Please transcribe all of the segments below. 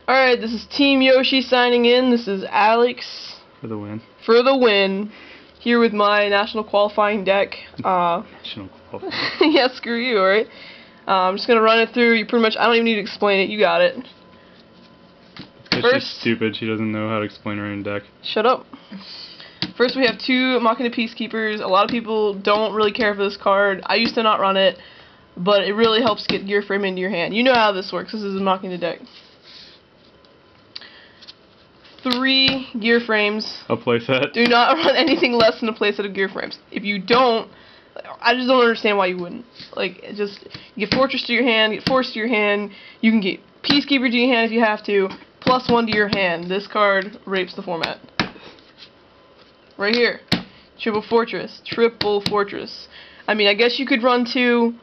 Alright, this is Team Yoshi signing in. This is Alex. For the win. For the win. Here with my national qualifying deck. National qualifying. Yeah, screw you, alright? I'm just gonna run it through. You pretty much, I don't even need to explain it. You got it. She's stupid. She doesn't know how to explain her own deck. Shut up. First, we have two Machina Peacekeepers. A lot of people don't really care for this card. I used to not run it, but it really helps get Gear Frame into your hand. You know how this works. This is a Machina deck. 3 Gear Frames. A playset. Do not run anything less than a playset of Gear Frames. If you don't, I just don't understand why you wouldn't. Like, just you get Fortress to your hand, get Force to your hand. You can get Peacekeeper to your hand if you have to. +1 to your hand. This card rapes the format. Right here. Triple Fortress. Triple Fortress. I mean, I guess you could run 2,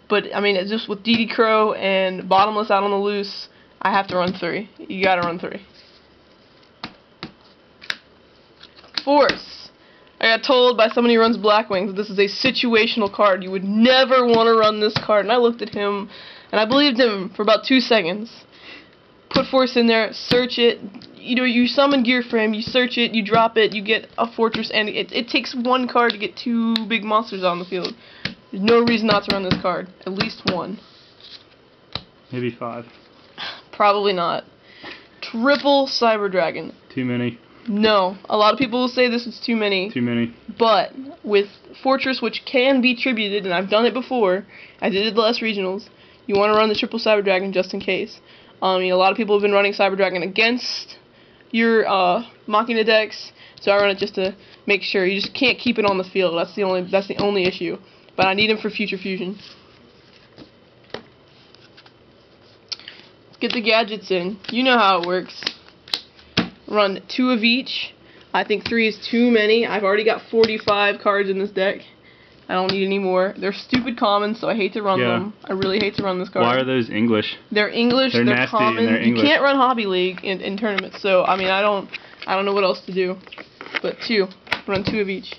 but I mean, it's just with DD Crow and Bottomless out on the loose, I have to run 3. You gotta run 3. Force. I got told by somebody who runs Blackwings that this is a situational card. You would never want to run this card. And I looked at him, and I believed him for about 2 seconds. Put Force in there, search it. You know, you summon Gear Frame, you search it, you drop it, you get a Fortress, and it takes 1 card to get 2 big monsters on the field. There's no reason not to run this card. At least 1. Maybe 5. Probably not. Triple Cyber Dragon. Too many. No. A lot of people will say this is too many. Too many. But with Fortress, which can be tributed, and I've done it before, I did it the last regionals, you want to run the Triple Cyber Dragon just in case. You know, a lot of people have been running Cyber Dragon against your Machina decks, so I run it just to make sure. You just can't keep it on the field. That's the only issue. But I need him for Future Fusion. Let's get the gadgets in. You know how it works. Run 2 of each. I think 3 is too many. I've already got 45 cards in this deck. I don't need any more. They're stupid commons, so I hate to run them. I really hate to run this card. Why are those English? They're English. They're They're nasty common. and they're English. You can't run Hobby League in tournaments, so I mean I don't know what else to do. But 2. Run 2 of each.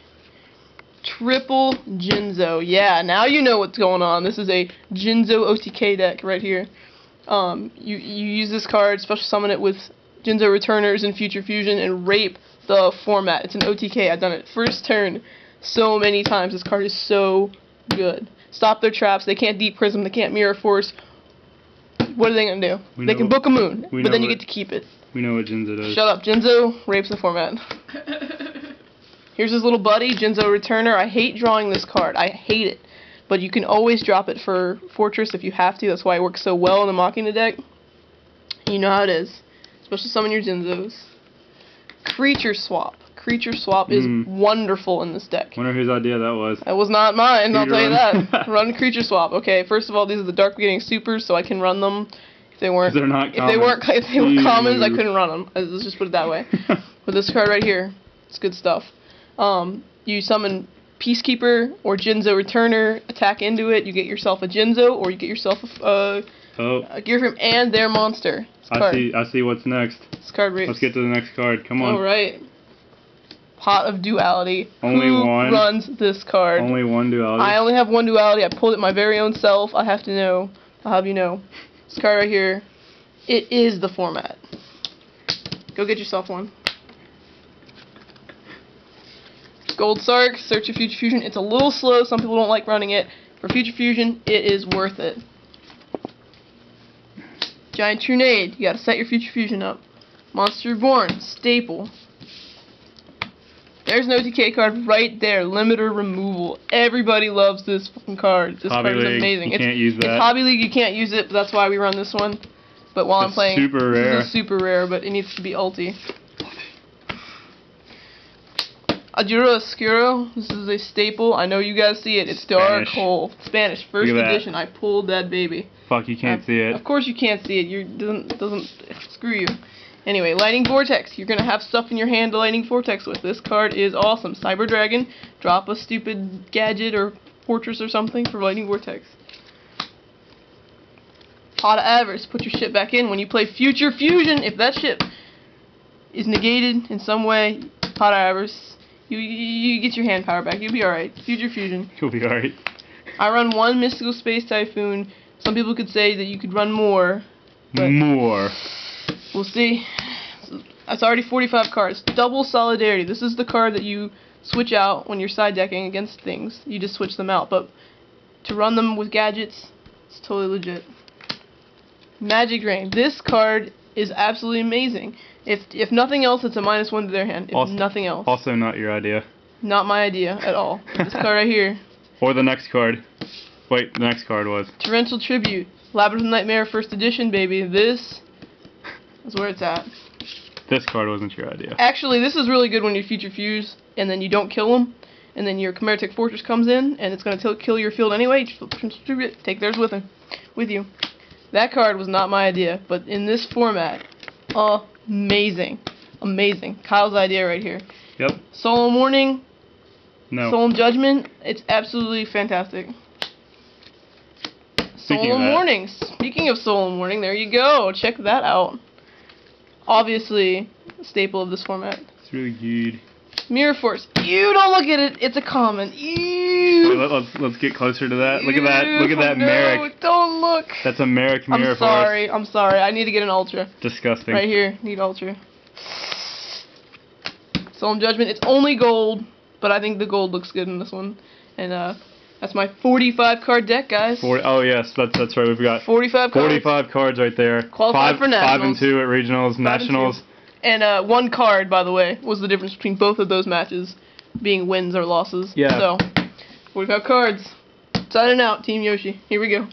Triple Jinzo. Yeah, now you know what's going on. This is a Jinzo OTK deck right here. You use this card, special summon it with Jinzo Returners and Future Fusion, and rape the format. It's an OTK. I've done it first turn so many times. This card is so good. Stop their traps. They can't Deep Prism. They can't Mirror Force. What are they going to do? They can book a moon, but then you get to keep it. We know what Jinzo does. Shut up. Jinzo rapes the format. Here's his little buddy, Jinzo Returner. I hate drawing this card. I hate it. But you can always drop it for Fortress if you have to. That's why it works so well in the Machina deck. You know how it is. Special summon your Jinzos. Creature Swap. Creature Swap is wonderful in this deck. Wonder whose idea that was. That was not mine, I'll tell you that. Run Creature Swap. Okay, first of all, these are the Dark Beginning Supers, so I can run them. If they weren't, they're not if they were commons, I couldn't run them. Let's just put it that way. With this card right here, it's good stuff. You summon Peacekeeper or Jinzo Returner, attack into it, you get yourself a Jinzo, or you get yourself a Gear Frame and their monster. I see what's next. This card rapes. Let's get to the next card. Come on. Alright. Pot of Duality. Only Who one runs this card? Only 1 duality. I only have 1 duality. I pulled it my very own self. I have to know. I'll have you know. This card right here, it is the format. Go get yourself one. Gold Sark, Search of Future Fusion. It's a little slow. Some people don't like running it. For Future Fusion, it is worth it. Giant Trunade. You gotta set your Future Fusion up. Monster Reborn, staple. There's an OTK card right there. Limiter removal. Everybody loves this fucking card. This card is amazing. You can't use that. It's Hobby League, you can't use it, but that's why we run this one. But while I'm playing, super rare. This is super rare, but it needs to be ulti. Ajuro Oscuro. This is a staple. I know you guys see it. It's Dark Hole. Spanish, first edition. I pulled that baby. Fuck, you can't see it. Of course you can't see it. Doesn't screw you. Anyway, Lightning Vortex. You're gonna have stuff in your hand to Lightning Vortex with. This card is awesome. Cyber Dragon. Drop a stupid gadget or Fortress or something for Lightning Vortex. Pot of Avarice. Put your shit back in when you play Future Fusion. If that shit is negated in some way, Pot of Avarice. You get your hand power back. You'll be alright. Future Fusion. You'll be alright. I run 1 Mystical Space Typhoon. Some people could say that you could run more. But more. We'll see. That's already 45 cards. Double Solidarity. This is the card that you switch out when you're side decking against things. You just switch them out. But to run them with gadgets, it's totally legit. Magic Rain. This card is absolutely amazing. If nothing else, it's a -1 to their hand. If nothing else. Also not your idea. Not my idea at all. This card right here. Or the next card. Wait, the next card was. Torrential Tribute. Labyrinth Nightmare First Edition, baby. This is where it's at. This card wasn't your idea. Actually, this is really good when you Future Fuse, and then you don't kill them, and then your Chimeritic Fortress comes in, and it's going to kill your field anyway. Just take theirs with you. That card was not my idea, but in this format, amazing. Amazing. Kyle's idea right here. Yep. Solemn Warning. No. Solemn Judgment. It's absolutely fantastic. Solemn Warning. Speaking of Solemn Warning, there you go. Check that out. Obviously, a staple of this format. It's really good. Mirror Force. You don't look at it. It's a common. Ew. Wait, let's get closer to that. Look at that. Look at that Merrick. Don't look. That's a Merrick Mirror Force. I'm sorry. I need to get an Ultra. Disgusting. Right here. Need Ultra. Solemn Judgment. It's only gold, but I think the gold looks good in this one. And that's my 45 card deck, guys. Oh yes, that's right. We've got 45 cards. 45 cards right there. Qualified for nationals. 5 and 2 at regionals, nationals. And 1 card, by the way, was the difference between both of those matches being wins or losses. Yeah. So, 45 cards. Signing out, Team Yoshi. Here we go.